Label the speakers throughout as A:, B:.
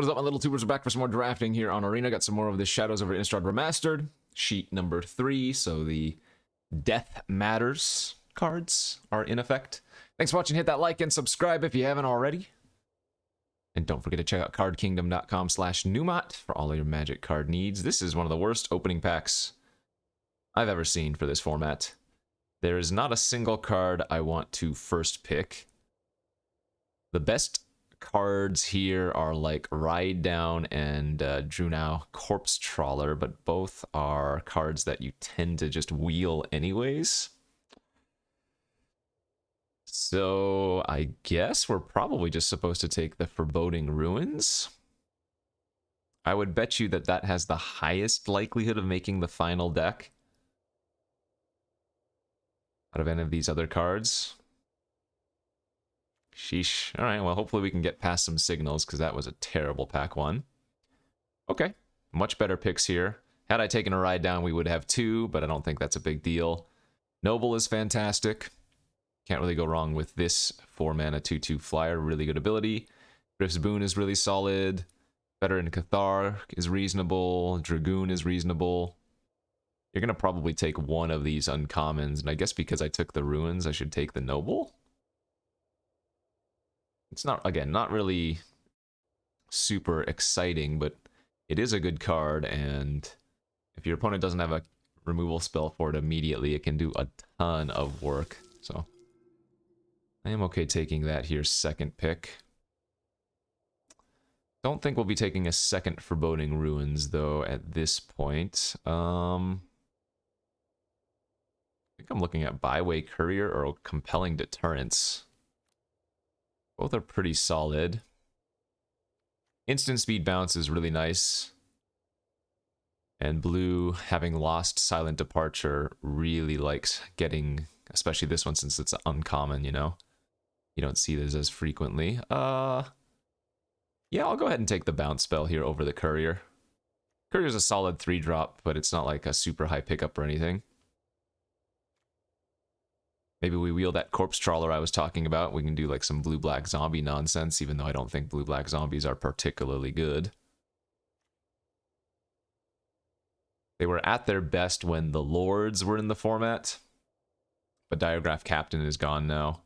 A: What is up, my little tubers? We're back for some more drafting here on Arena. Got some more of the Shadows over Innistrad Remastered. Sheet number 3, so the Death Matters cards are in effect. Thanks for watching. Hit that like and subscribe if you haven't already. And don't forget to check out cardkingdom.com/Numot for all of your Magic card needs. This is one of the worst opening packs I've ever seen for this format. There is not a single card I want to first pick. The best cards here are like Ride Down and Drew Now Corpse Trawler, but both are cards that you tend to just wheel anyways. So I guess we're probably just supposed to take the Foreboding Ruins. I would bet you that that has the highest likelihood of making the final deck out of any of these other cards. Sheesh. Alright, well, hopefully we can get past some signals, because that was a terrible pack one. Okay, much better picks here. Had I taken a Ride Down, we would have 2, but I don't think that's a big deal. Noble is fantastic. Can't really go wrong with this 4-mana 2/2 flyer. Really good ability. Griff's Boon is really solid. Veteran Cathar is reasonable. Dragoon is reasonable. You're going to probably take one of these uncommons, and I guess because I took the Ruins, I should take the Noble? It's not, again, not really super exciting, but it is a good card, and if your opponent doesn't have a removal spell for it immediately, it can do a ton of work. So I am okay taking that here, second pick. Don't think we'll be taking a second Foreboding Ruins, though, at this point. I think I'm looking at Byway Courier or Compelling Deterrence. Both are pretty solid. Instant Speed Bounce is really nice. And blue, having lost Silent Departure, really likes getting, especially this one since it's uncommon, you know? You don't see this as frequently. Yeah, I'll go ahead and take the Bounce spell here over the Courier. Courier's a solid 3-drop, but it's not like a super high pickup or anything. Maybe we wheel that Corpse Trawler I was talking about. We can do like some blue-black zombie nonsense, even though I don't think blue-black zombies are particularly good. They were at their best when the Lords were in the format, but Diagraph Captain is gone now.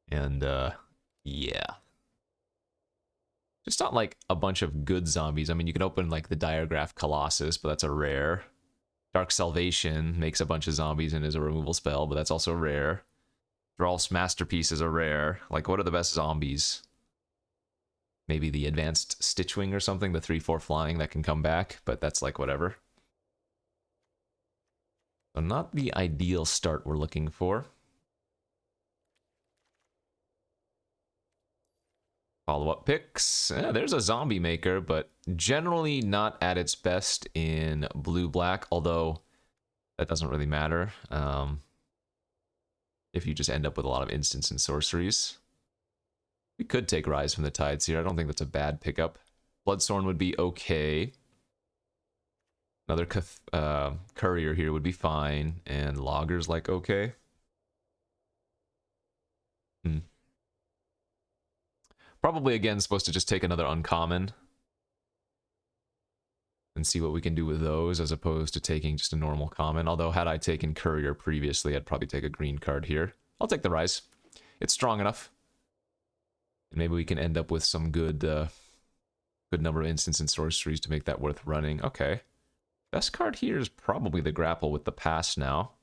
A: And, yeah. Just not like a bunch of good zombies. I mean, you can open like the Diagraph Colossus, but that's a rare. Dark Salvation makes a bunch of zombies and is a removal spell, but that's also rare. Thrall's Masterpiece is a rare. Like, what are the best zombies? Maybe the Advanced Stitchwing or something, the 3/4 flying that can come back, but that's like whatever. So not the ideal start we're looking for. Follow-up picks. There's a Zombie Maker, but generally not at its best in blue-black, although that doesn't really matter if you just end up with a lot of instants and sorceries. We could take Rise from the Tides here. I don't think that's a bad pickup. Bloodthorn would be okay. Another Courier here would be fine, and Logger's like okay. Probably, again, supposed to just take another uncommon and see what we can do with those, as opposed to taking just a normal common. Although, had I taken Courier previously, I'd probably take a green card here. I'll take the Rise. It's strong enough. And maybe we can end up with some good number of instants and sorceries to make that worth running. Okay. Best card here is probably the Grapple with the Past now.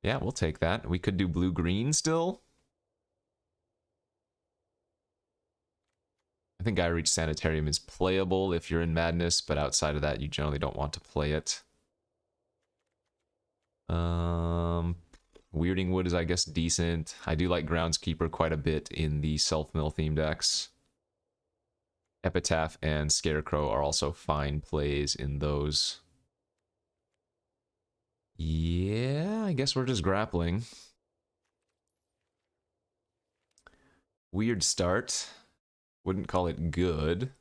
A: Yeah, we'll take that. We could do blue-green still. I think Gyre Reach Sanitarium is playable if you're in Madness, but outside of that, you generally don't want to play it. Weirding Wood is, I guess, decent. I do like Groundskeeper quite a bit in the Self-Mill theme decks. Epitaph and Scarecrow are also fine plays in those. Yeah, I guess we're just grappling. Weird start. Wouldn't call it good.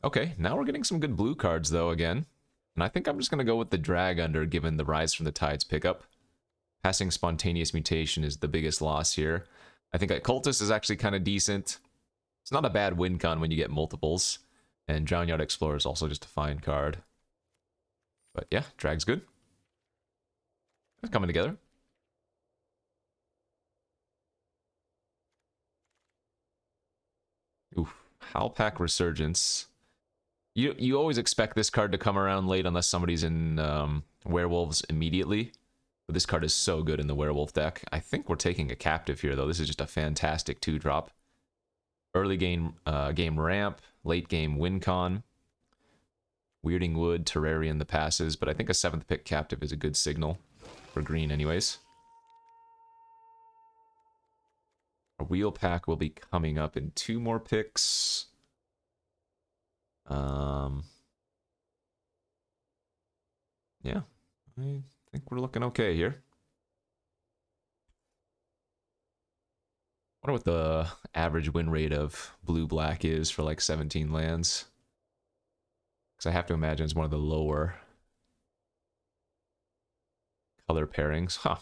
A: Okay, now we're getting some good blue cards, though, again. And I think I'm just going to go with the Drag Under, given the Rise from the Tides pickup. Passing Spontaneous Mutation is the biggest loss here. I think Cultist is actually kind of decent. It's not a bad win con when you get multiples. And Drownyard Explorer is also just a fine card. But yeah, Drag's good. It's coming together. Oof. Howlpack Resurgence. You always expect this card to come around late unless somebody's in Werewolves immediately. But this card is so good in the Werewolf deck. I think we're taking a Captive here, though. This is just a fantastic 2-drop. Early game ramp, late game win con. Weirding Wood, Terrarian the passes, but I think a 7th pick Captive is a good signal. For green anyways. A Wheel Pack will be coming up in 2 more picks. Yeah, I think we're looking okay here. I wonder what the average win rate of blue-black is for like 17 lands. Because I have to imagine it's one of the lower color pairings. Huh.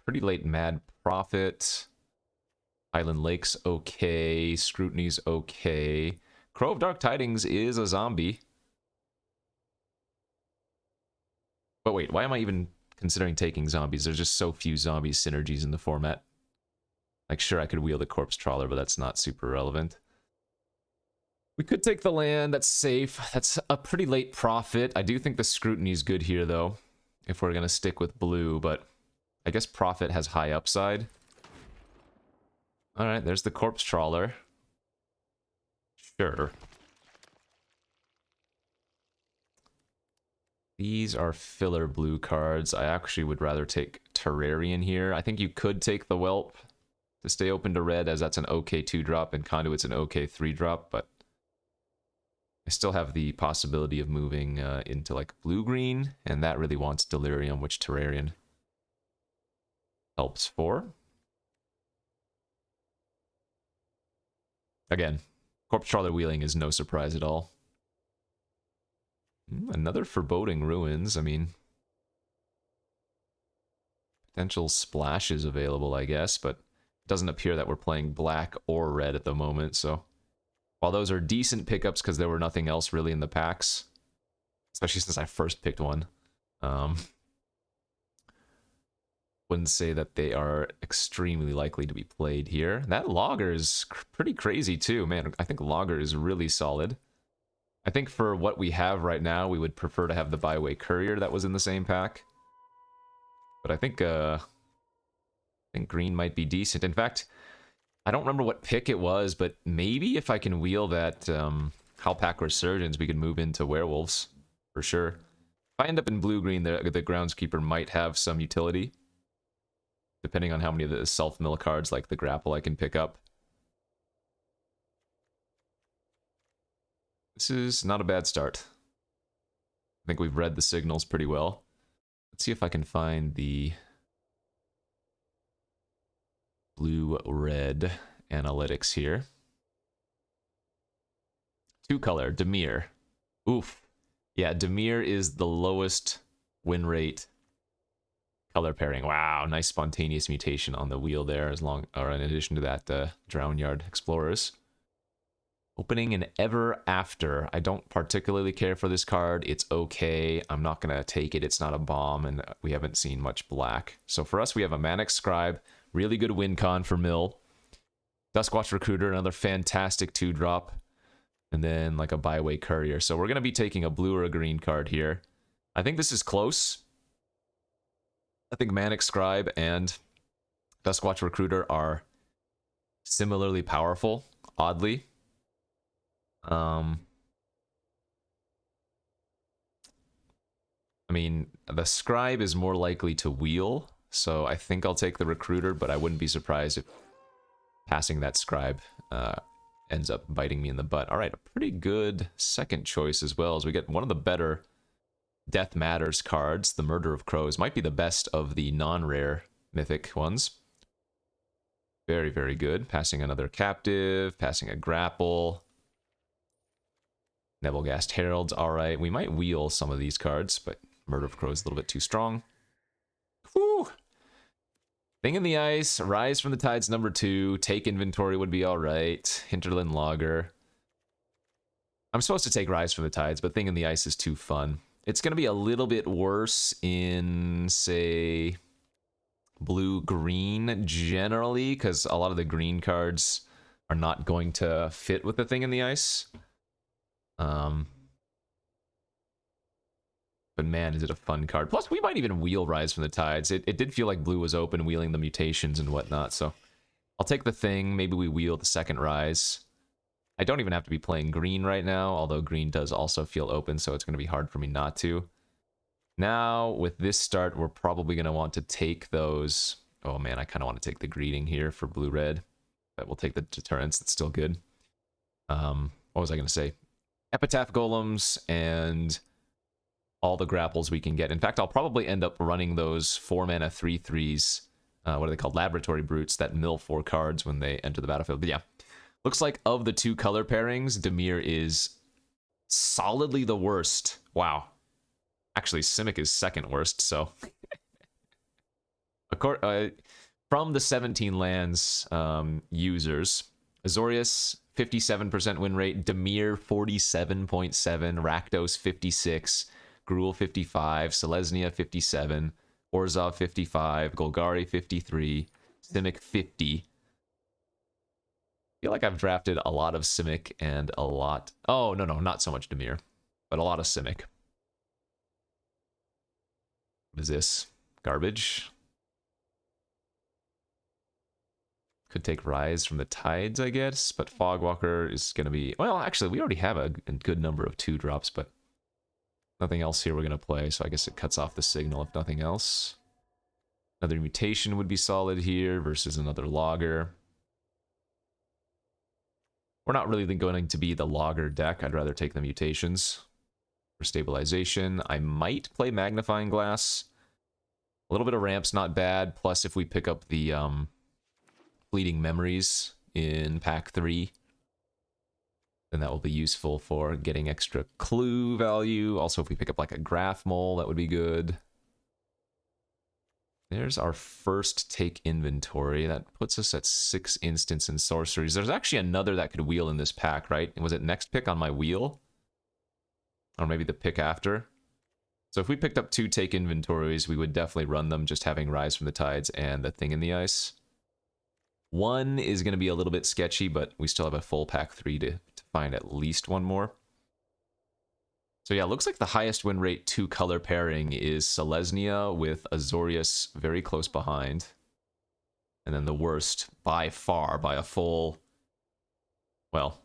A: Pretty late Mad Prophet. Island Lake's okay. Scrutiny's okay. Crow of Dark Tidings is a zombie. But wait, why am I even considering taking zombies? There's just so few zombie synergies in the format. Like, sure, I could wield a Corpse Trawler, but that's not super relevant. We could take the land. That's safe. That's a pretty late Prophet. I do think the Scrutiny's good here, though, if we're going to stick with blue, but I guess Prophet has high upside. All right, there's the Corpse Trawler. Sure. These are filler blue cards. I actually would rather take Terrarian here. I think you could take the Whelp to stay open to red, as that's an okay 2-drop, and Conduit's an okay 3-drop, but I still have the possibility of moving into like blue-green, and that really wants Delirium, which Terrarian helps for. Again, Corpse Trawler wheeling is no surprise at all. Another Foreboding Ruins. I mean, potential splashes available, I guess, but it doesn't appear that we're playing black or red at the moment, so while those are decent pickups because there were nothing else really in the packs, especially since I first picked one, wouldn't say that they are extremely likely to be played here. That Logger is pretty crazy too, man. I think Logger is really solid. I think for what we have right now, we would prefer to have the Byway Courier that was in the same pack. But I think green might be decent. In fact, I don't remember what pick it was, but maybe if I can wheel that Howlpack Resurgence, we could move into Werewolves, for sure. If I end up in blue-green, the Groundskeeper might have some utility, depending on how many of the self-mill cards, like the Grapple, I can pick up. This is not a bad start. I think we've read the signals pretty well. Let's see if I can find the blue-red analytics here. 2-color, Dimir. Oof. Yeah, Dimir is the lowest win rate color pairing. Wow, nice Spontaneous Mutation on the wheel there, in addition to that, Drownyard Explorers. Opening an Ever After. I don't particularly care for this card. It's okay. I'm not going to take it. It's not a bomb, and we haven't seen much black. So for us, we have a Manic Scribe. Really good win con for Mill. Duskwatch Recruiter, another fantastic 2-drop. And then like a Byway Courier. So we're going to be taking a blue or a green card here. I think this is close. I think Manic Scribe and Duskwatch Recruiter are similarly powerful, oddly. I mean, the Scribe is more likely to wheel, so I think I'll take the Recruiter, but I wouldn't be surprised if passing that Scribe ends up biting me in the butt. All right, a pretty good second choice as well, as we get one of the better Death Matters cards. The Murder of Crows might be the best of the non-rare mythic ones. Very, very good. Passing another Captive, passing a Grapple. Nebelgast Herald's alright. We might wheel some of these cards, but Murder of Crow is a little bit too strong. Whew! Thing in the Ice, Rise from the Tides #2, Take Inventory would be alright. Hinterland Logger. I'm supposed to take Rise from the Tides, but Thing in the Ice is too fun. It's going to be a little bit worse in, say, blue-green generally, because a lot of the green cards are not going to fit with the Thing in the Ice. But man, is it a fun card. Plus, we might even wheel Rise from the Tides. It did feel like blue was open, wheeling the mutations and whatnot, so I'll take the Thing. Maybe we wheel the second Rise. I don't even have to be playing green right now, although green does also feel open, so it's going to be hard for me not to. Now, with this start, we're probably going to want to take those... Oh man, I kind of want to take the Greeting here for blue-red. But we'll take the Deterrence, that's still good. What was I going to say? Epitaph Golems and all the grapples we can get. In fact, I'll probably end up running those 4-mana 3/3s. What are they called? Laboratory Brutes that mill 4 cards when they enter the battlefield. But yeah, looks like of the 2 color pairings, Dimir is solidly the worst. Wow. Actually, Simic is second worst, so... From the 17 lands users, Azorius, 57% win rate, Dimir, 47.7%, Rakdos, 56%, Gruul, 55%, Selesnya, 57%, Orzhov, 55%, Golgari, 53%, Simic, 50%. I feel like I've drafted a lot of Simic and a lot... Oh, no, not so much Dimir, but a lot of Simic. What is this? Garbage? Could take Rise from the Tides, I guess, but Fogwalker is going to be... Well, actually, we already have a good number of 2-drops, but nothing else here we're going to play, so I guess it cuts off the signal if nothing else. Another Mutation would be solid here versus another Logger. We're not really going to be the Logger deck. I'd rather take the Mutations for stabilization. I might play Magnifying Glass. A little bit of Ramp's not bad, plus if we pick up the... Fleeting Memories in pack 3. Then that will be useful for getting extra clue value. Also, if we pick up like a Graph Mole, that would be good. There's our first Take Inventory. That puts us at 6 instants and sorceries. There's actually another that could wheel in this pack, right? Was it next pick on my wheel? Or maybe the pick after? So if we picked up 2 Take Inventories, we would definitely run them, just having Rise from the Tides and the Thing in the Ice. 1 is going to be a little bit sketchy, but we still have a full pack 3 to find at least one more. So yeah, looks like the highest win rate 2-color pairing is Selesnya with Azorius very close behind. And then the worst, by far, by a full... Well,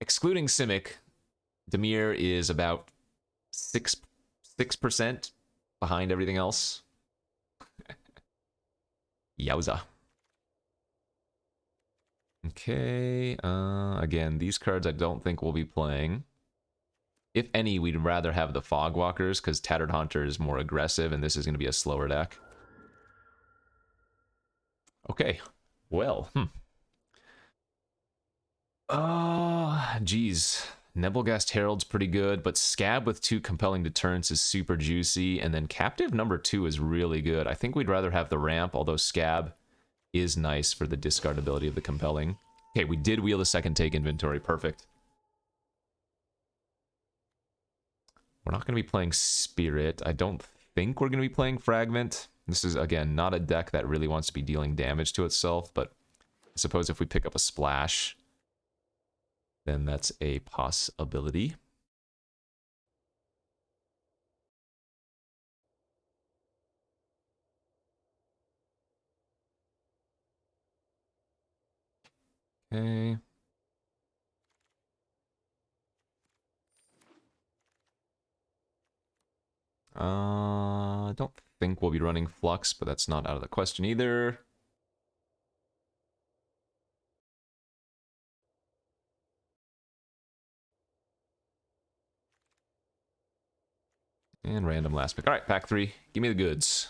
A: excluding Simic, Dimir is about 6% behind everything else. Yowza. Okay, again, these cards I don't think we'll be playing. If any, we'd rather have the Fogwalkers, because Tattered Haunter is more aggressive, and this is going to be a slower deck. Okay, well, geez. Nebelgast Herald's pretty good, but Scab with 2 compelling deterrents is super juicy, and then Captive #2 is really good. I think we'd rather have the Ramp, although Scab is nice for the discardability of the compelling. Okay, we did wheel the second Take Inventory. Perfect. We're not going to be playing Spirit. I don't think we're going to be playing Fragment. This is, again, not a deck that really wants to be dealing damage to itself, but I suppose if we pick up a Splash, then that's a possibility. Okay. I don't think we'll be running Flux, but that's not out of the question either. And random last pick. All right, pack 3. Give me the goods.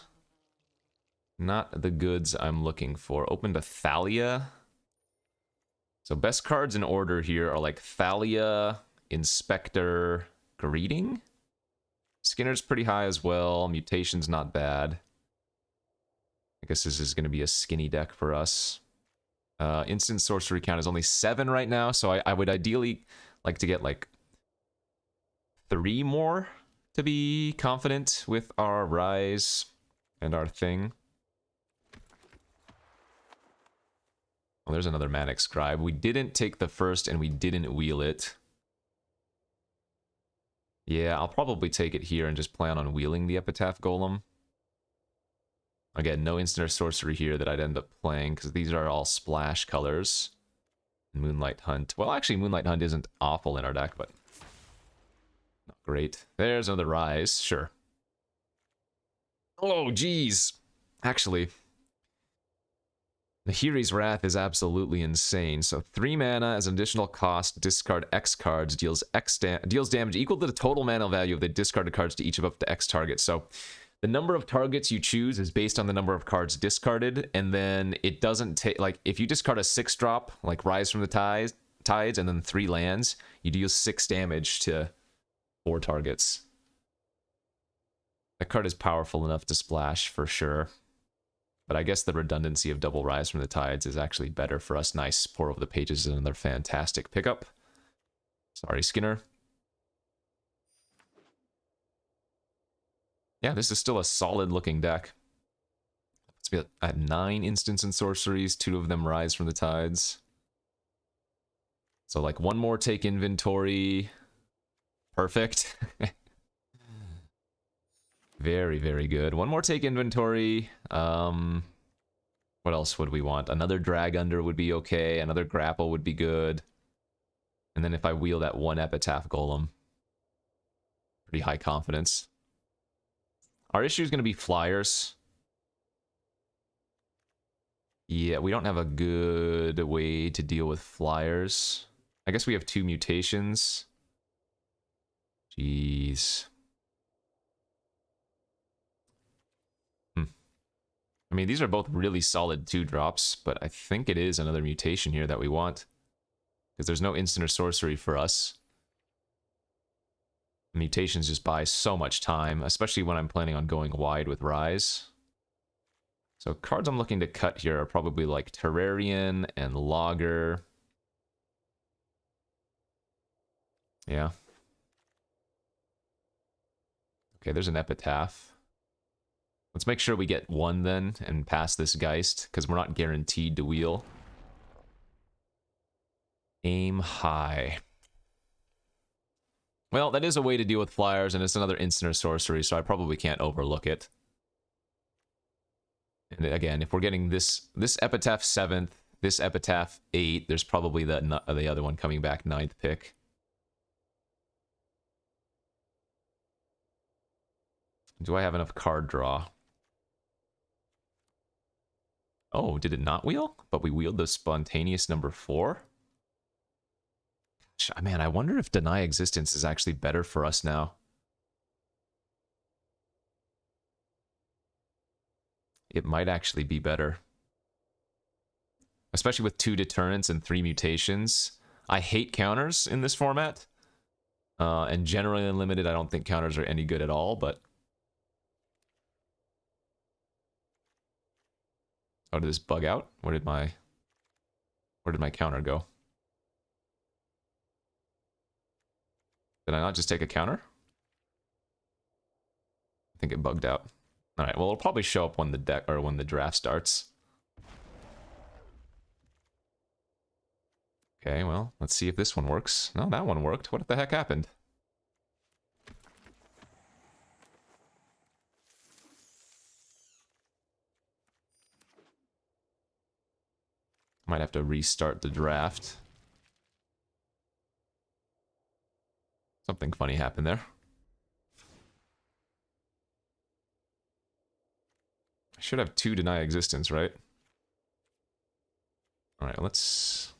A: Not the goods I'm looking for. Opened a Thalia. So best cards in order here are like Thalia, Inspector Greeting. Skinner's pretty high as well. Mutation's not bad. I guess this is going to be a skinny deck for us. Instant sorcery count is only 7 right now, so I would ideally like to get like 3 more to be confident with our Rise and our thing. Oh, there's another Manic Scribe. We didn't take the first and we didn't wheel it. Yeah, I'll probably take it here and just plan on wheeling the Epitaph Golem. Again, no instant or sorcery here that I'd end up playing, because these are all splash colors. Moonlight Hunt. Well, actually, Moonlight Hunt isn't awful in our deck, but not great. There's another Rise, sure. Oh, geez. Actually, Nahiri's Wrath is absolutely insane. So 3 mana as an additional cost, discard X cards, deals damage equal to the total mana value of the discarded cards to each of up to X targets. So the number of targets you choose is based on the number of cards discarded, and then it doesn't take, like, if you discard a 6-drop, like Rise from the Tides, and then 3 lands, you deal 6 damage to 4 targets. That card is powerful enough to splash, for sure. But I guess the redundancy of double Rise from the Tides is actually better for us. Nice. Pour Over the Pages is another fantastic pickup. Sorry, Skinner. Yeah, this is still a solid-looking deck. Let's be at 9 instants and sorceries, 2 of them Rise from the Tides. So, like, 1 more take inventory. Perfect. Very, very good. 1 more take inventory. What else would we want? Another Drag Under would be okay. Another Grapple would be good. And then if I wheel that 1 Epitaph Golem, pretty high confidence. Our issue is going to be flyers. Yeah, we don't have a good way to deal with flyers. I guess we have 2 mutations. Jeez. I mean, these are both really solid 2-drops, but I think it is another mutation here that we want. Because there's no instant or sorcery for us. Mutations just buy so much time, especially when I'm planning on going wide with Rise. So cards I'm looking to cut here are probably like Terrarian and Logger. Yeah. Okay, there's an Epitaph. Let's make sure we get 1 then and pass this Geist, because we're not guaranteed to wheel. Aim high. Well, that is a way to deal with flyers, and it's another instant or sorcery, so I probably can't overlook it. And again, if we're getting this Epitaph 7th, this Epitaph 8, there's probably the other one coming back 9th pick. Do I have enough card draw? Oh, did it not wheel? But we wheeled the Spontaneous number 4? Man, I wonder if Deny Existence is actually better for us now. It might actually be better. Especially with 2 deterrents and 3 mutations. I hate counters in this format. And generally unlimited, I don't think counters are any good at all, but... Oh, did this bug out? Where did my counter go? Did I not just take a counter? I think it bugged out. All right, well, it'll probably show up when the deck or when the draft starts. Okay, well, let's see if this one works. No, that one worked. What the heck happened? Might have to restart the draft. Something funny happened there. I should have 2 Deny Existence, right? Alright, let's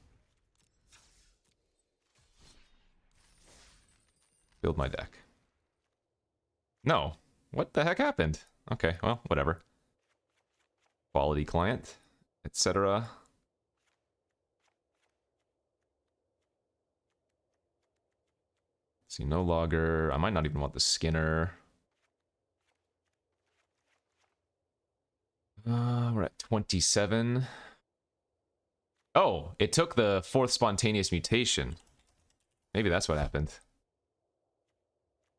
A: build my deck. No. What the heck happened? Okay, well, whatever. Quality client, etc. See, no logger. I might not even want the Skinner. We're at 27. Oh, it took the 4th spontaneous mutation. Maybe that's what happened.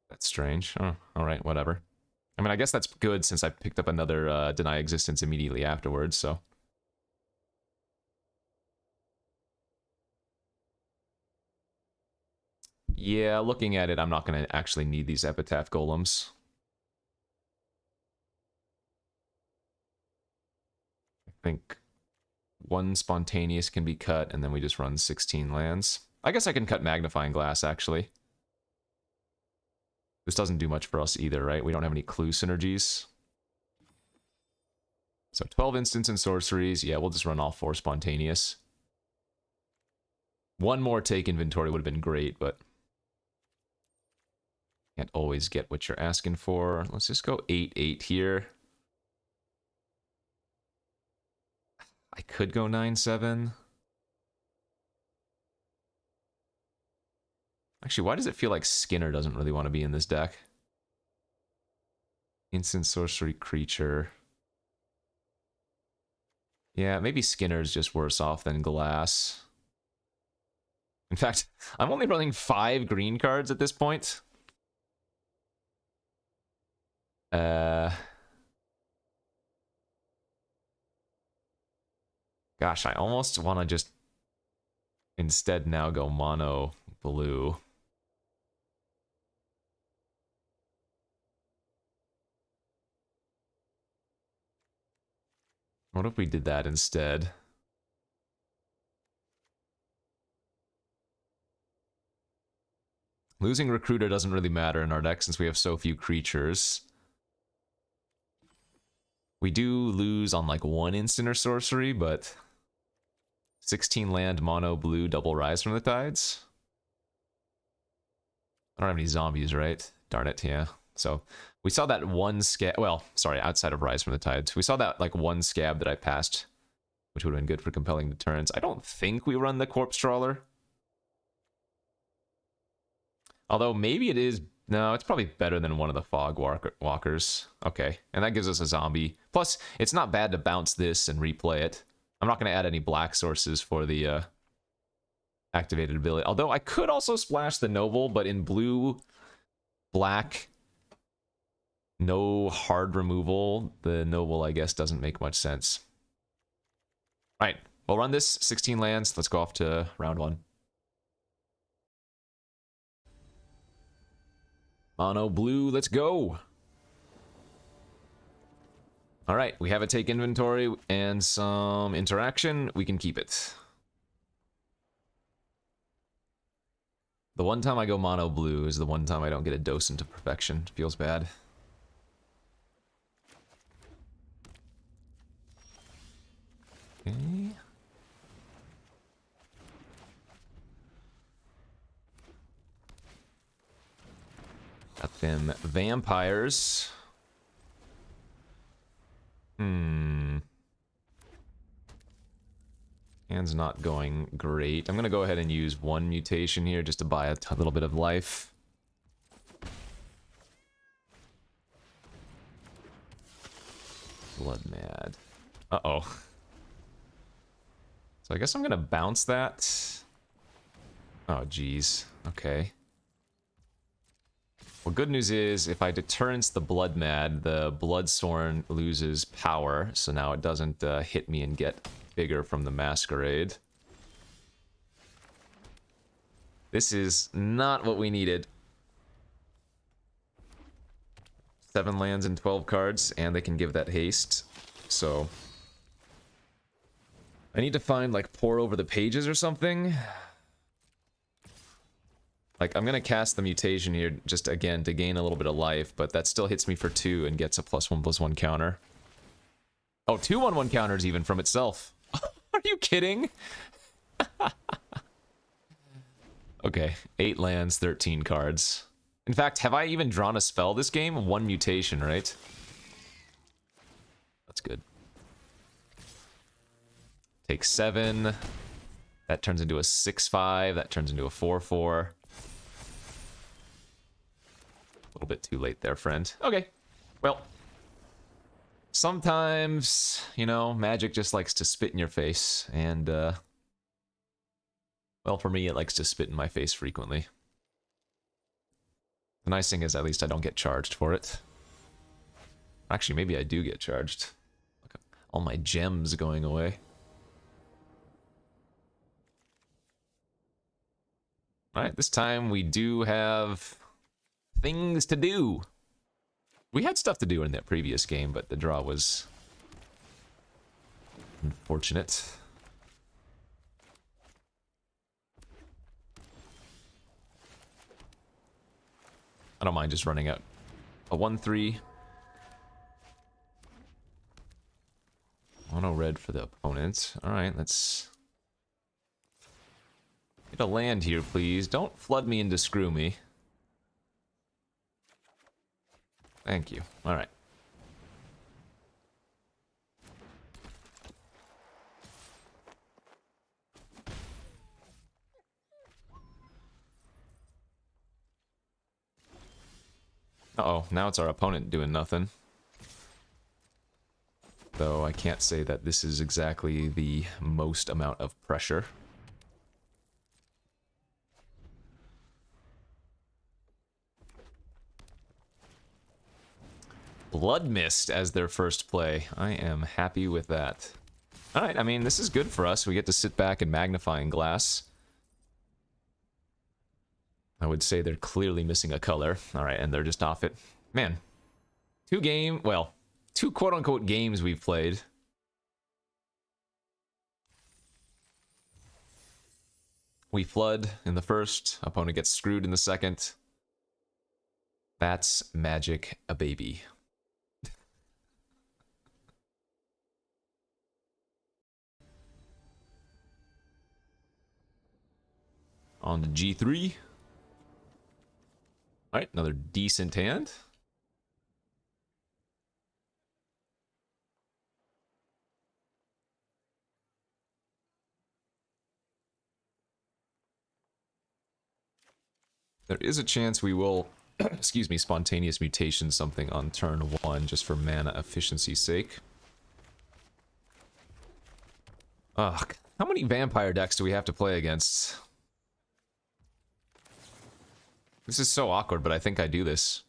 A: That's strange. Oh, alright, whatever. I mean, I guess that's good since I picked up another Deny Existence immediately afterwards, so... Yeah, looking at it, I'm not going to actually need these Epitaph Golems. I think 1 Spontaneous can be cut, and then we just run 16 lands. I guess I can cut Magnifying Glass, actually. This doesn't do much for us either, right? We don't have any clue synergies. So 12 instants and sorceries. Yeah, we'll just run all 4 Spontaneous. One more take inventory would have been great, but... Can't always get what you're asking for. Let's just go 8-8 here. I could go 9-7. Actually, why does it feel like Skinner doesn't really want to be in this deck? Instant sorcery creature. Yeah, maybe Skinner's just worse off than Glass. In fact, I'm only running 5 green cards at this point. Gosh, I almost want to just instead now go mono blue. What if we did that instead? Losing Recruiter doesn't really matter in our deck since we have so few creatures. We do lose on like 1 instant or sorcery, but 16 land, mono, blue, double Rise from the Tides. I don't have any zombies, right? Darn it, yeah. So we saw that one scab, well, sorry, outside of Rise from the Tides. We saw that like 1 scab that I passed, which would have been good for compelling deterrence. I don't think we run the Corpse Trawler. Although maybe it is, no, it's probably better than one of the Fog Walkers. Okay, and that gives us a zombie. Plus, it's not bad to bounce this and replay it. I'm not going to add any black sources for the activated ability. Although I could also splash the Noble, but in blue, black, no hard removal, the Noble, I guess, doesn't make much sense. All right, we'll run this 16 lands. Let's go off to round 1. Mono blue, let's go. All right, we have a take inventory and some interaction. We can keep it. The one time I go mono blue is the one time I don't get a Docent of Perfection. Feels bad. Okay. Got them vampires. Hand's not going great. I'm gonna go ahead and use 1 mutation here just to buy a little bit of life. Blood Mad. Uh-oh. So I guess I'm gonna bounce that. Oh, geez. Okay. Well, good news is, if I deterrence the Blood Mad, the Bloodsworn loses power, so now it doesn't hit me and get bigger from the Masquerade. This is not what we needed. 7 lands and 12 cards, and they can give that haste, so... I need to find, like, Pour Over the Pages or something. Like, I'm gonna cast the mutation here just, again, to gain a little bit of life, but that still hits me for 2 and gets a +1/+1 counter. Oh, 2 1/1 counters even from itself. Are you kidding? Okay, 8 lands, 13 cards. In fact, have I even drawn a spell this game? 1 mutation, right? That's good. Take 7. That turns into a 6/5. That turns into a 4/4. little bit too late there, friend. Okay, well, sometimes, you know, Magic just likes to spit in your face, and, well, for me, it likes to spit in my face frequently. The nice thing is, at least I don't get charged for it. Actually, maybe I do get charged. Look, all my gems going away. Alright, this time we do have things to do. We had stuff to do in that previous game, but the draw was unfortunate. I don't mind just running out a 1-3. Mono red for the opponent. Alright, let's get a land here, please. Don't flood me into screw me. Thank you. Alright. Uh-oh, now it's our opponent doing nothing. Though I can't say that this is exactly the most amount of pressure. Blood Mist as their first play. I am happy with that. Alright, I mean, this is good for us. We get to sit back and magnifying glass. I would say they're clearly missing a color. Alright, and they're just off it. Man, two quote-unquote games we've played. We flood in the first, opponent gets screwed in the second. That's Magic, a baby. On to G3. Alright, another decent hand. There is a chance we will, excuse me, spontaneous mutation something on turn 1 just for mana efficiency's sake. Ugh, how many vampire decks do we have to play against? This is so awkward, but I think I do this.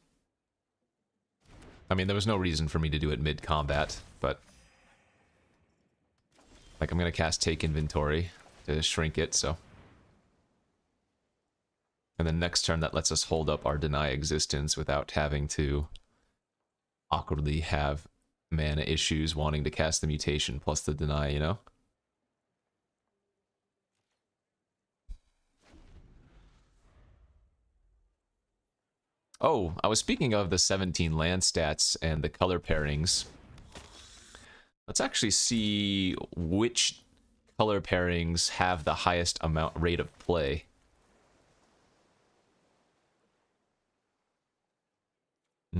A: I mean, there was no reason for me to do it mid-combat, but... like, I'm gonna cast Take Inventory to shrink it, so... and then next turn that lets us hold up our Deny Existence without having to awkwardly have mana issues wanting to cast the mutation plus the Deny, you know? Oh, I was speaking of the 17 land stats and the color pairings. Let's actually see which color pairings have the highest rate of play. I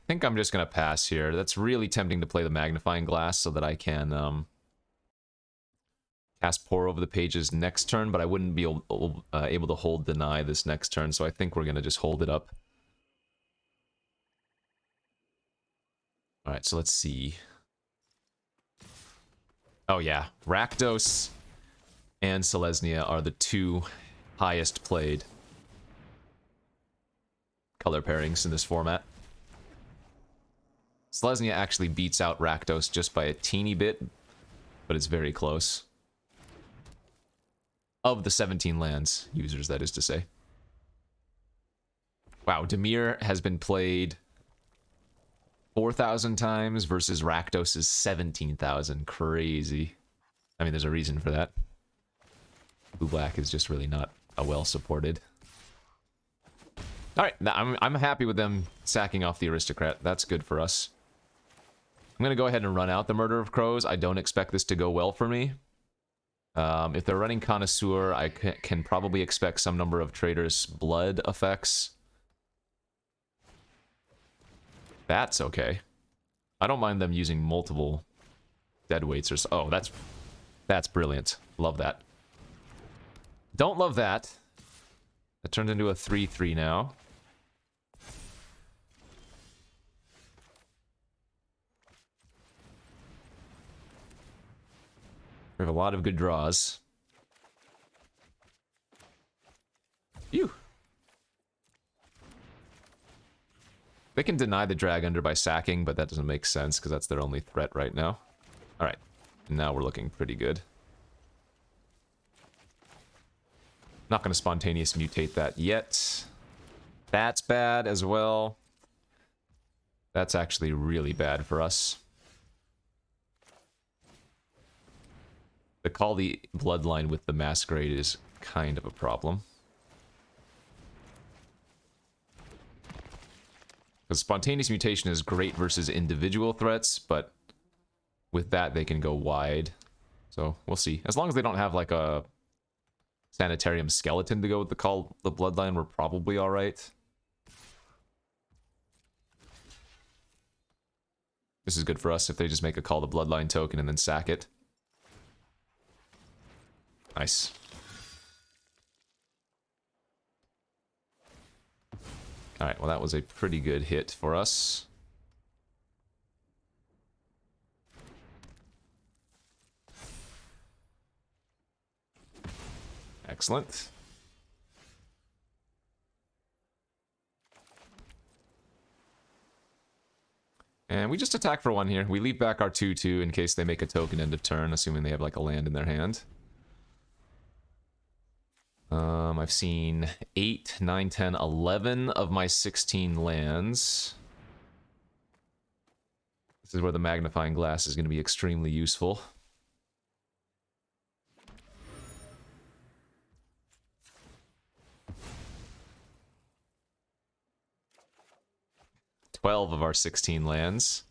A: think I'm just gonna pass here. That's really tempting to play the magnifying glass so that I can cast Pour Over the Pages next turn, but I wouldn't be able to hold Deny this next turn, so I think we're gonna just hold it up. Alright, so let's see. Oh yeah, Rakdos and Selesnya are the two highest played color pairings in this format. Selesnya actually beats out Rakdos just by a teeny bit, but it's very close. Of the 17 lands users, that is to say. Wow, Dimir has been played 4,000 times versus Rakdos' 17,000. Crazy. I mean, there's a reason for that. Blue-black is just really not a well-supported. Alright, I'm happy with them sacking off the Aristocrat. That's good for us. I'm gonna go ahead and run out the Murder of Crows. I don't expect this to go well for me. If they're running Connoisseur, I can probably expect some number of Trader's Blood effects. That's okay. I don't mind them using multiple Deadweights or so. Oh, that's brilliant. Love that. Don't love that. That turned into a 3/3 now. We have a lot of good draws. Phew. They can deny the drag under by sacking, but that doesn't make sense because that's their only threat right now. Alright, now we're looking pretty good. Not going to spontaneous mutate that yet. That's bad as well. That's actually really bad for us. The Call the Bloodline with the Masquerade is kind of a problem. Because spontaneous mutation is great versus individual threats, but with that they can go wide. So we'll see. As long as they don't have like a Sanitarium Skeleton to go with the Call the Bloodline, we're probably alright. This is good for us if they just make a Call the Bloodline token and then sack it. Nice. Alright, well that was a pretty good hit for us. Excellent. And we just attack for one here. We leave back our 2/2 in case they make a token end of turn, assuming they have like a land in their hand. I've seen 8, 9, 10, 11 of my 16 lands. This is where the magnifying glass is going to be extremely useful. $12 of our 16 lands.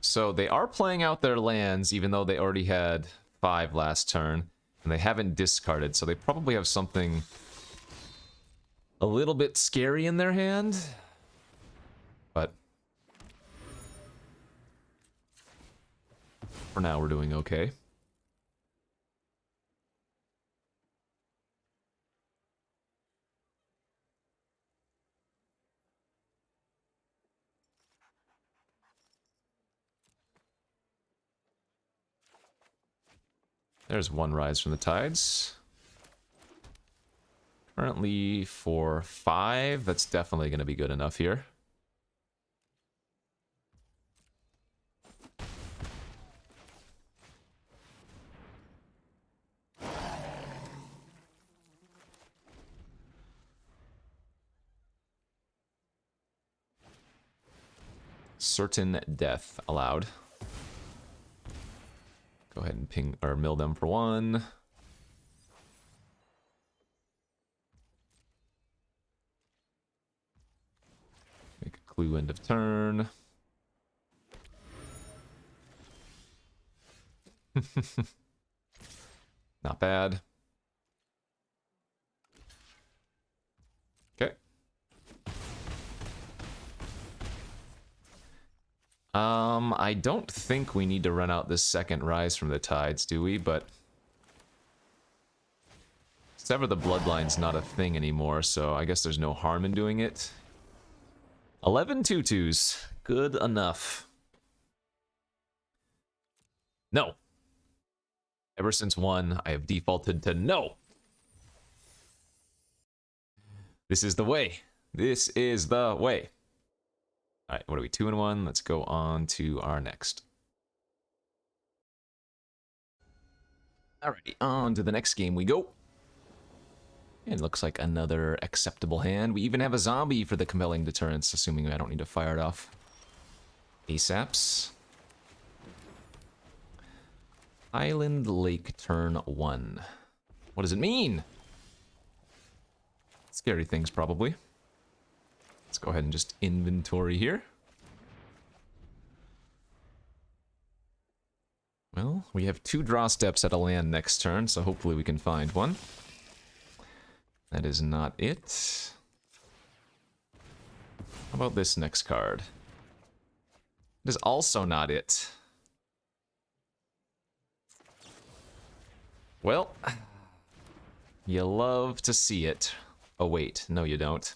A: So they are playing out their lands, even though they already had 5 last turn, and they haven't discarded, so they probably have something a little bit scary in their hand. But for now, we're doing okay. There's one Rise from the Tides. Currently for 5, that's definitely going to be good enough here. Certain death allowed. Go ahead and ping or mill them for 1. Make a clue end of turn. Not bad. Okay. I don't think we need to run out this second Rise from the Tides, do we? But Sever the Bloodline's not a thing anymore, so I guess there's no harm in doing it. 11 2/2s. Good enough. No. Ever since 1, I have defaulted to no. This is the way. This is the way. Alright, what are we? 2 and 1. Let's go on to our next. Alrighty, on to the next game we go. It looks like another acceptable hand. We even have a zombie for the compelling deterrence, assuming I don't need to fire it off. ASAPs. Island Lake turn 1. What does it mean? Scary things, probably. Let's go ahead and just inventory here. Well, we have 2 draw steps at a land next turn, so hopefully we can find one. That is not it. How about this next card? It is also not it. Well, you love to see it. Oh wait, no you don't.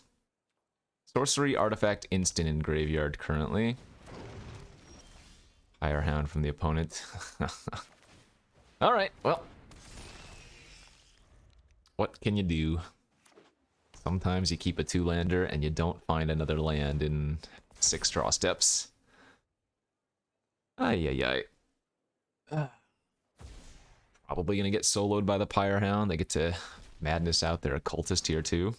A: Sorcery, artifact, instant in graveyard currently. Higher Hound from the opponent. Alright, well. What can you do? Sometimes you keep a 2-lander and you don't find another land in 6 draw steps. Ay ay ay. Probably gonna get soloed by the Pyre Hound. They get to madness out their occultist here too.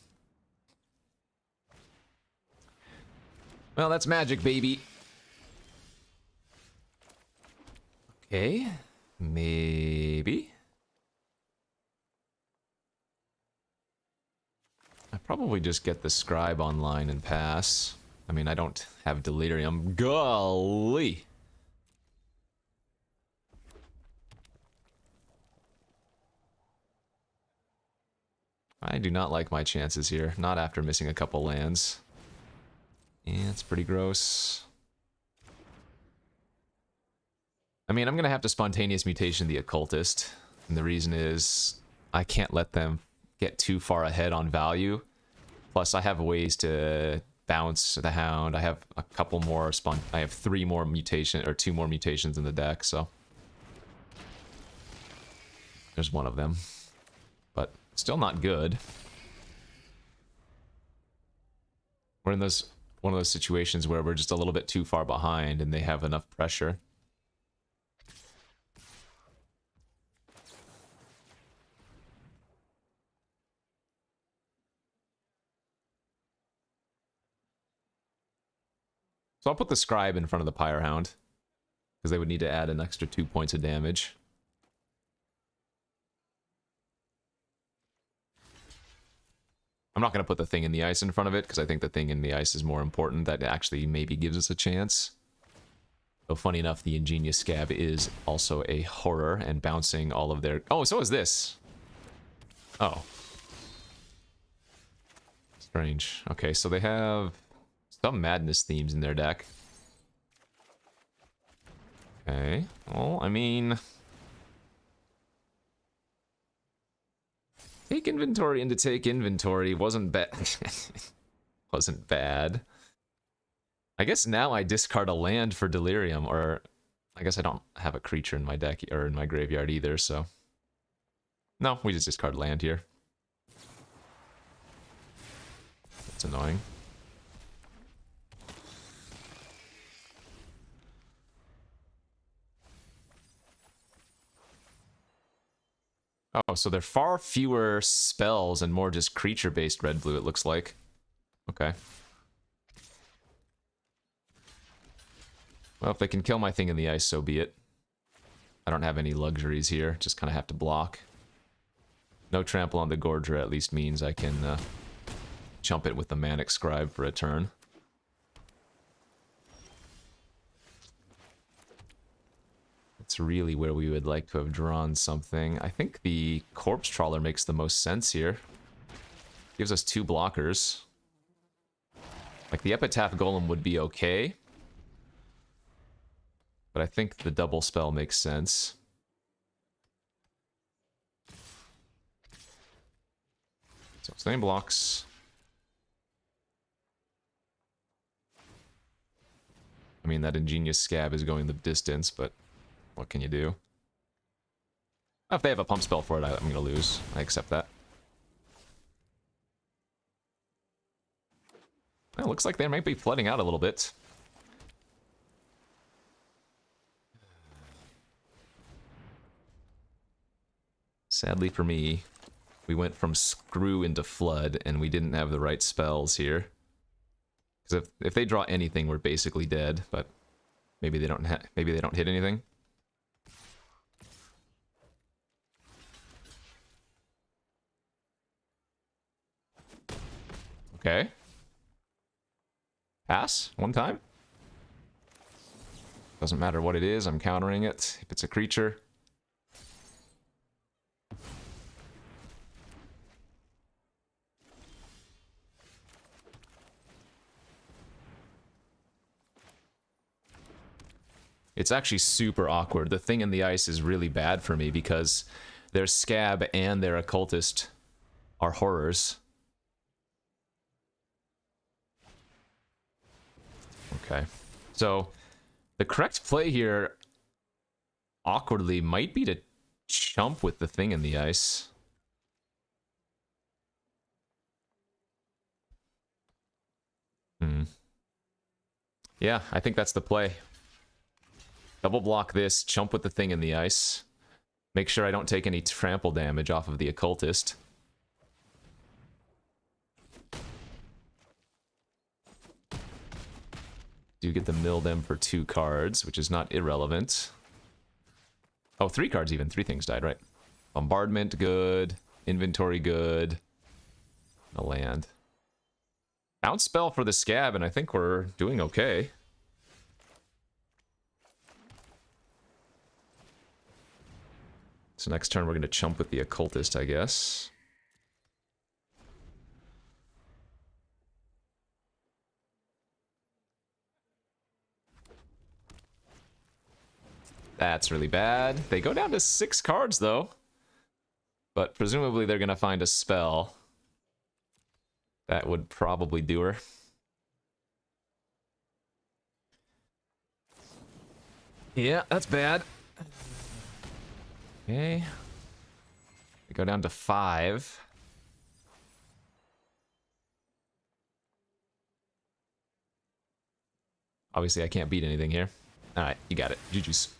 A: Well, that's magic, baby. Okay, maybe. I probably just get the scribe online and pass. I mean, I don't have delirium. Golly! I do not like my chances here. Not after missing a couple lands. Yeah, it's pretty gross. I mean, I'm gonna have to spontaneous mutation the occultist. And the reason is, I can't let them get too far ahead on value. Plus, I have ways to bounce the Hound. I have a couple more I have 3 more mutation or 2 more mutations in the deck, so there's one of them. But still not good. We're in one of those situations where we're just a little bit too far behind and they have enough pressure. So I'll put the Scribe in front of the Pyre Hound, because they would need to add an extra 2 points of damage. I'm not going to put the Thing in the Ice in front of it, because I think the Thing in the Ice is more important. That actually maybe gives us a chance. Though funny enough, the Ingenious Scab is also a horror, and bouncing all of their... Oh, so is this! Oh. Strange. Okay, so they have some madness themes in their deck. Okay, well, I mean... Take inventory into take inventory wasn't bad. Wasn't bad. I guess now I discard a land for Delirium, or... I guess I don't have a creature in my deck, or in my graveyard either, so... No, we just discard land here. That's annoying. Oh, so there are far fewer spells and more just creature-based red-blue, it looks like. Okay. Well, if they can kill my Thing in the Ice, so be it. I don't have any luxuries here, just kind of have to block. No trample on the Gorger at least means I can jump it with the Manic Scribe for a turn. It's really where we would like to have drawn something. I think the Corpse Trawler makes the most sense here. Gives us 2 blockers. Like, the Epitaph Golem would be okay. But I think the double spell makes sense. So, same blocks. I mean, that Ingenious Scab is going the distance, but what can you do? If they have a pump spell for it, I'm going to lose. I accept that. Well, it looks like they might be flooding out a little bit. Sadly for me, we went from screw into flood, and we didn't have the right spells here. Because if they draw anything, we're basically dead. But maybe they don't hit anything. Okay. Pass one time. Doesn't matter what it is. I'm countering it. If it's a creature. It's actually super awkward. The Thing in the Ice is really bad for me because their Scab and their Occultist are horrors. Okay. So, the correct play here, awkwardly, might be to chump with the Thing in the Ice. Yeah, I think that's the play. Double block this, chump with the Thing in the Ice. Make sure I don't take any trample damage off of the Occultist. Do get to mill them for 2 cards, which is not irrelevant. Oh, 3 cards even. 3 things died, right? Bombardment, good. Inventory, good. A land. Bounce spell for the Scab, and I think we're doing okay. So next turn we're going to chump with the Occultist, I guess. That's really bad. They go down to 6 cards, though. But presumably they're going to find a spell. That would probably do her. Yeah, that's bad. Okay. We go down to 5. Obviously, I can't beat anything here. Alright, you got it. GG's.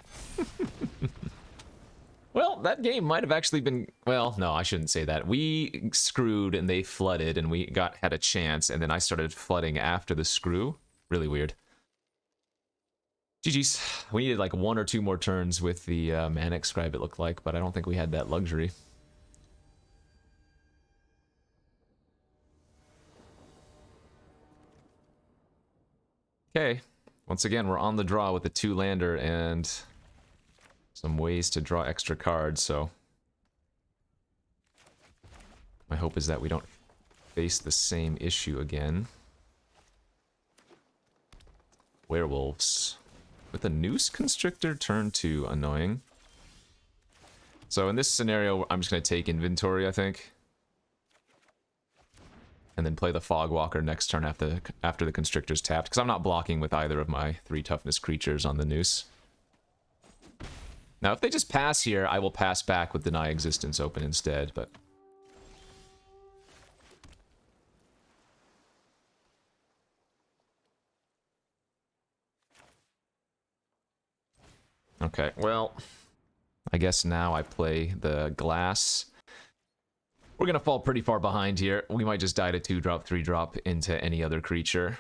A: Well, that game might have actually been... Well, no, I shouldn't say that. We screwed and they flooded and we had a chance, and then I started flooding after the screw. Really weird. GG's. We needed like 1 or 2 more turns with the Manic Scribe, it looked like, but I don't think we had that luxury. Okay. Once again, we're on the draw with the 2-lander and some ways to draw extra cards, so my hope is that we don't face the same issue again. Werewolves. With a Noose Constrictor, turn 2, annoying. So in this scenario, I'm just going to take inventory, I think. And then play the Fogwalker next turn after the Constrictor's tapped, because I'm not blocking with either of my 3 toughness creatures on the Noose. Now, if they just pass here, I will pass back with Deny Existence open instead, but... Okay, well, I guess now I play the Glass. We're gonna fall pretty far behind here. We might just die to 2-drop, 3-drop into any other creature.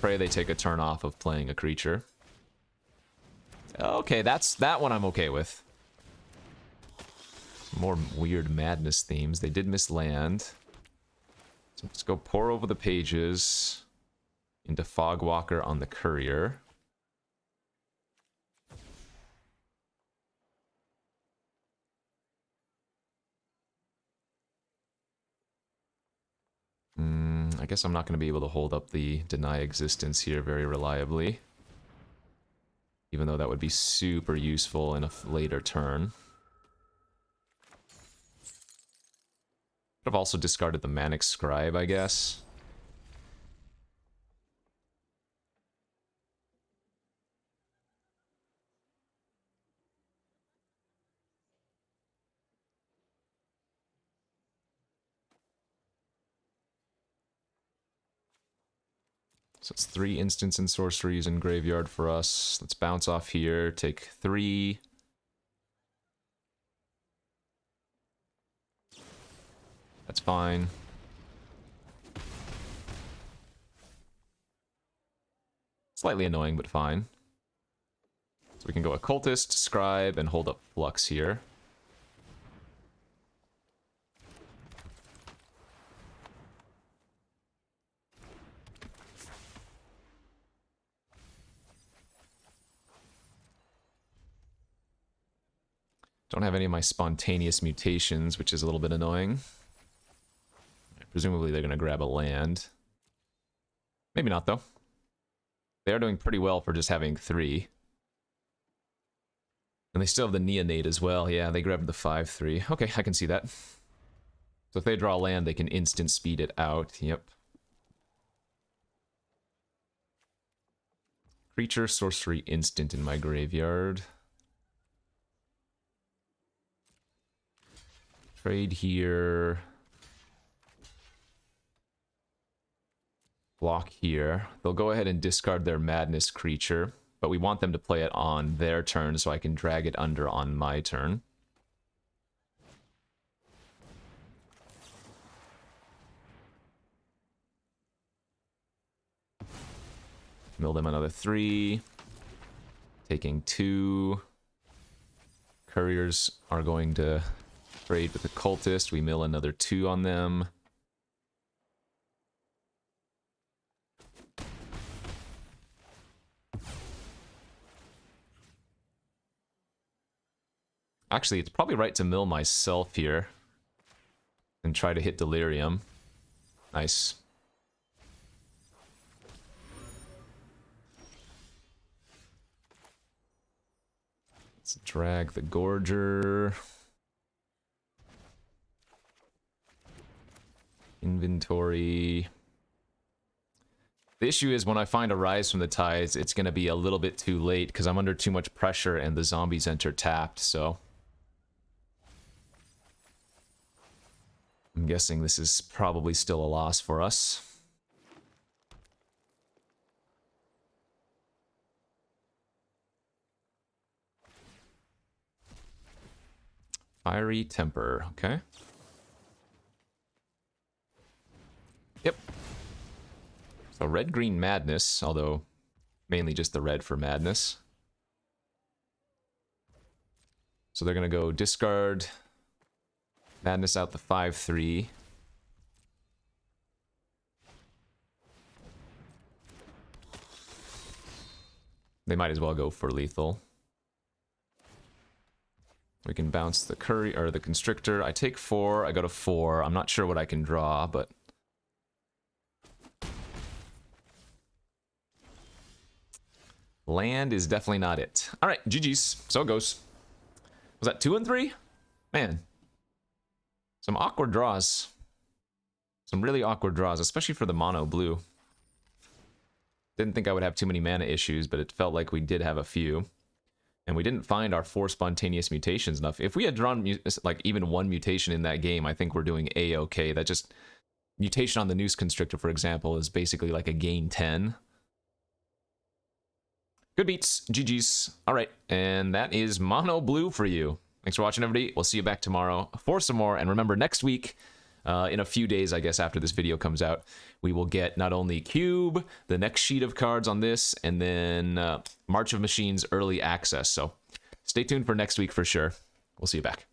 A: Pray they take a turn off of playing a creature. Okay, that one I'm okay with. Some more weird madness themes. They did miss land. So let's go pour over the pages into Fogwalker on the Courier. I guess I'm not going to be able to hold up the Deny Existence here very reliably. Even though that would be super useful in a later turn. Could have also discarded the Manic Scribe, I guess. So it's 3 instants and sorceries in graveyard for us. Let's bounce off here, take 3. That's fine. Slightly annoying, but fine. So we can go Occultist, Scribe, and hold up Flux here. Don't have any of my spontaneous mutations, which is a little bit annoying. Presumably they're going to grab a land. Maybe not, though. They are doing pretty well for just having 3. And they still have the Neonate as well. Yeah, they grabbed the 5/3. Okay, I can see that. So if they draw land, they can instant speed it out. Yep. Creature, sorcery, instant in my graveyard. Trade here. Block here. They'll go ahead and discard their Madness creature, but we want them to play it on their turn so I can drag it under on my turn. Mill them another 3. Taking 2. Couriers are going to trade with the Cultist. We mill another 2 on them. Actually, it's probably right to mill myself here. And try to hit Delirium. Nice. Let's drag the Gorger. Inventory. The issue is when I find a Rise from the Tides, it's going to be a little bit too late because I'm under too much pressure and the zombies enter tapped, so... I'm guessing this is probably still a loss for us. Fiery Temper, okay. Yep. So red-green Madness, although mainly just the red for Madness. So they're going to go discard Madness out the 5/3. They might as well go for lethal. We can bounce the or the Constrictor. I take 4, I go to 4. I'm not sure what I can draw, but... land is definitely not it. Alright, GG's. So it goes. Was that 2 and 3? Man. Some awkward draws. Some really awkward draws, especially for the mono blue. Didn't think I would have too many mana issues, but it felt like we did have a few. And we didn't find our 4 spontaneous mutations enough. If we had drawn like even 1 mutation in that game, I think we're doing A-okay. That just... mutation on the Noose Constrictor, for example, is basically like a gain 10. Good beats. GG's. Alright, and that is mono blue for you. Thanks for watching, everybody. We'll see you back tomorrow for some more. And remember, next week, in a few days, I guess, after this video comes out, we will get not only Cube, the next sheet of cards on this, and then March of Machines early access. So stay tuned for next week for sure. We'll see you back.